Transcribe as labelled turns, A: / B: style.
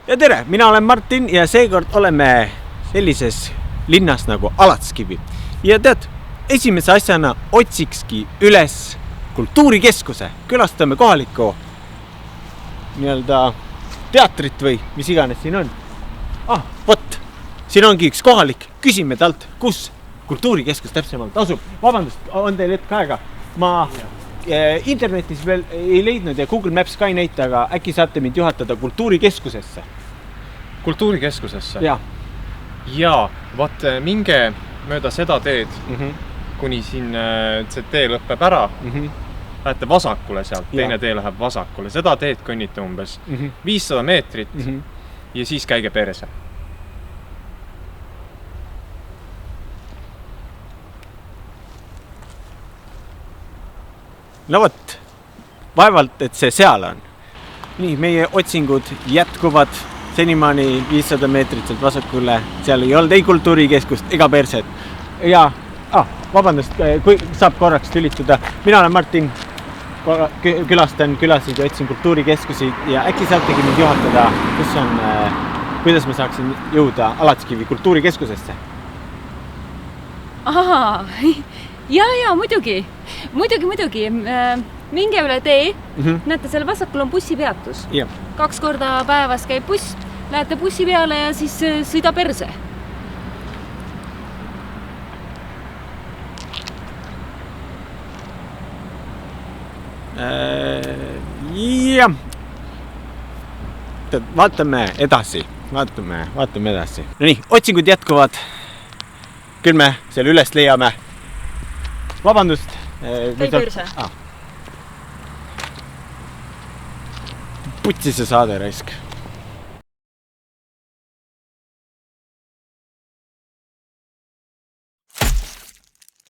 A: Ja tere, mina olen Martin ja seekord oleme sellises linnas nagu Alatskivi. Ja tead, esimese asjana otsikski üles kultuurikeskuse. Külastame kohalikku teatrit või mis iganes siin on. Vot, siin ongi üks kohalik. Küsime talt, kus kultuurikeskus täpsemalt asub. Vabandust, on teil hetk aega? Ma internetis veel ei leidnud ja Google Maps ka ei näita, aga äkki saate mind juhatada kultuurikeskusesse?
B: Kultuurikeskusesse?
A: Jaa,
B: vaat minge mööda seda teed, kuni siin see tee lõppeb ära. Lähete vasakule sealt, teine tee läheb vasakule. Seda teed kõnnite umbes 500 meetrit ja siis käige perse.
A: No vot, vaevalt, et see seal on. Nii, meie otsingud jätkuvad senimaani 500 meetrit sealt vasakule. Seal ei olnud ei kultuurikeskust ega perset. Ja, vabandust, kui saab korraks tülitada. Mina olen Martin, külastan külasid ja otsin kultuurikeskusi ja äkki saategi mind juhatada, kuidas ma saaksin jõuda Alatskivi kultuurikeskusesse?
C: Ja, muidugi. Minge üle tee, näete, seal vasakul on bussipeatus. 2 korda päevas käib buss, lähete bussi peale ja siis sõida perse.
A: Vaatame edasi. No nii, otsingud jätkuvad. Küll me seal üles leiame. Vabandust.
C: Käi perse.
A: Putsi see saade raisk.